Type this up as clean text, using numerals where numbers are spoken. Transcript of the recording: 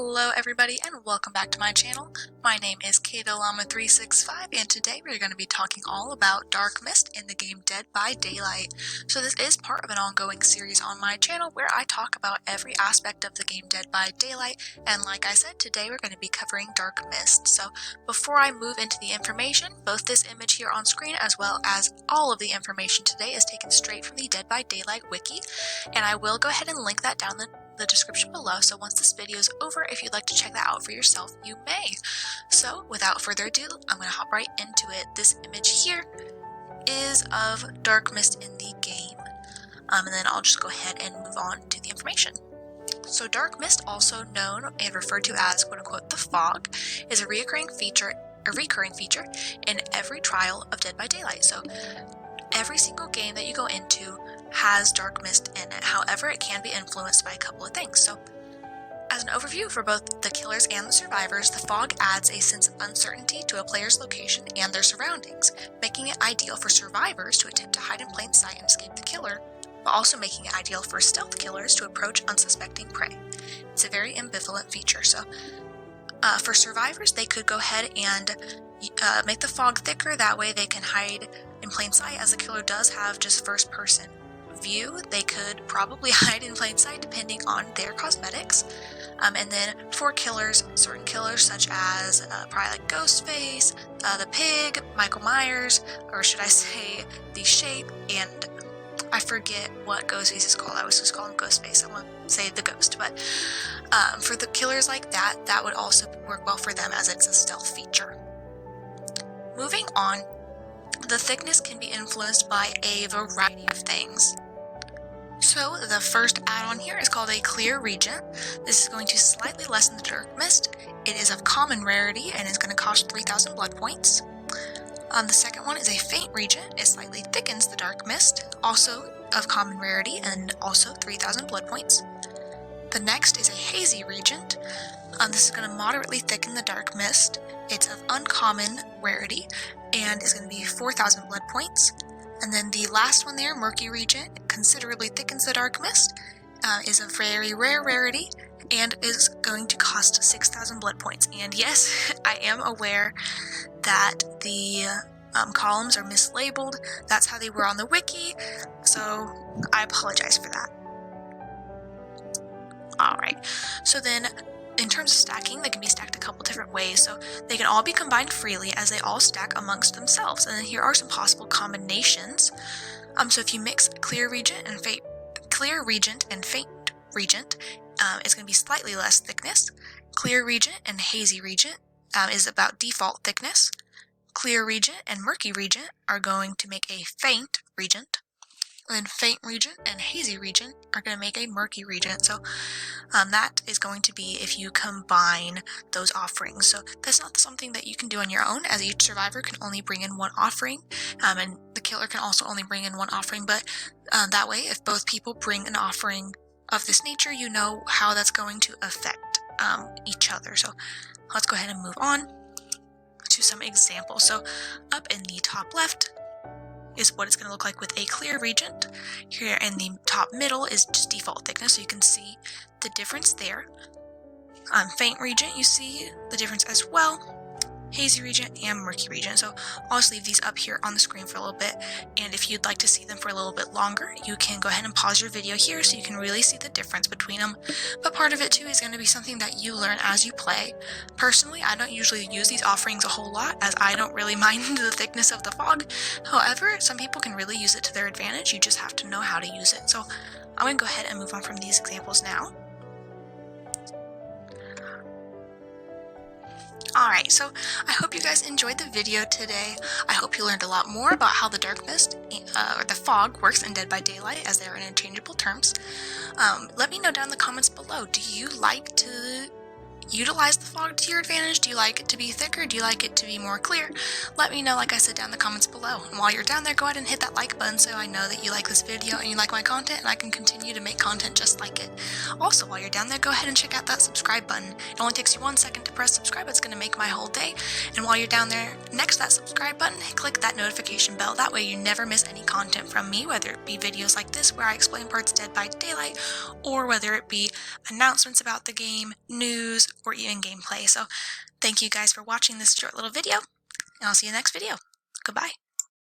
Hello everybody and welcome back to my channel. My name is KatoLlama365 and today we're going to be talking all about Dark Mist in the game Dead by Daylight. So this is part of an ongoing series on my channel where I talk about every aspect of the game Dead by Daylight, and like I said, today we're going to be covering Dark Mist. So before I move into the information, both this image here on screen as well as all of the information today is taken straight from the Dead by Daylight wiki, and I will go ahead and link that down the description below, so once this video is over, if you'd like to check that out for yourself, you may. So without further ado, I'm going to hop right into it. This image here is of Dark Mist in the game, and then I'll just go ahead and move on to the information. So Dark Mist, also known and referred to as quote-unquote the fog, is a recurring feature in every trial of Dead by Daylight. So every single game that you go into has Dark Mist in it. However, it can be influenced by a couple of things. So, as an overview for both the killers and the survivors, the fog adds a sense of uncertainty to a player's location and their surroundings, making it ideal for survivors to attempt to hide in plain sight and escape the killer, while also making it ideal for stealth killers to approach unsuspecting prey. It's a very ambivalent feature. So, for survivors, they could go ahead and make the fog thicker. That way they can hide in plain sight, as the killer does have just first-person view. They could probably hide in plain sight depending on their cosmetics. And then for killers, certain killers such as probably like Ghostface, the Pig, Michael Myers, or should I say the Shape, and I forget what Ghostface is called. I was just calling him Ghostface. I won't say the Ghost, but for the killers like that, that would also work well for them as it's a stealth feature. Moving on, the thickness can be influenced by a variety of things. So the first add-on here is called a Clear Regent. This is going to slightly lessen the Dark Mist. It is of common rarity and is going to cost 3,000 blood points. The second one is a Faint Regent. It slightly thickens the Dark Mist, also of common rarity and also 3,000 blood points. The next is a Hazy Regent. This is going to moderately thicken the Dark Mist. It's of uncommon rarity and is going to be 4,000 blood points. And then the last one there, Murky Regent, considerably thickens the Dark Mist, is a very rare rarity, and is going to cost 6,000 blood points. And yes, I am aware that the columns are mislabeled. That's how they were on the wiki, so I apologize for that. Alright, so then in terms of stacking, they can be stacked a couple different ways. So they can all be combined freely as they all stack amongst themselves. And then here are some possible combinations. So if you mix Clear Regent and Faint Regent, it's going to be slightly less thickness. Clear Regent and Hazy Regent is about default thickness. Clear Regent and Murky Regent are going to make a Faint Regent. And then Faint Regent and Hazy Regent are going to make a Murky Regent. So that is going to be if you combine those offerings. So that's not something that you can do on your own, as each survivor can only bring in one offering, and the killer can also only bring in one offering. But that way, if both people bring an offering of this nature, you know how that's going to affect each other. So let's go ahead and move on to some examples. So up in the top left is what it's going to look like with a Clear Regent. Here in the top middle is just default thickness, so you can see the difference there. Faint Regent, you see the difference as well. Hazy Regent and Murky Regent. So I'll just leave these up here on the screen for a little bit, and if you'd like to see them for a little bit longer, you can go ahead and pause your video here so you can really see the difference between them. But part of it too is going to be something that you learn as you play. Personally, I don't usually use these offerings a whole lot, as I don't really mind the thickness of the fog. However, some people can really use it to their advantage. You just have to know how to use it. So I'm going to go ahead and move on from these examples now. Alright, so I hope you guys enjoyed the video today. I hope you learned a lot more about how the Dark Mist, or the fog, works in Dead by Daylight, as they are interchangeable terms. Let me know down in the comments below, do you like to utilize the fog to your advantage? Do you like it to be thicker? Do you like it to be more clear? Let me know, like I said, down in the comments below. And while you're down there, go ahead and hit that like button so I know that you like this video and you like my content, and I can continue to make content just like it. Also, while you're down there, go ahead and check out that subscribe button. It only takes you 1 second to press subscribe. It's going to make my whole day. And while you're down there next to that subscribe button, click that notification bell. That way you never miss any content from me, whether it be videos like this where I explain parts Dead by Daylight, or whether it be announcements about the game, news, or even gameplay. So thank you guys for watching this short little video, and I'll see you next video. Goodbye.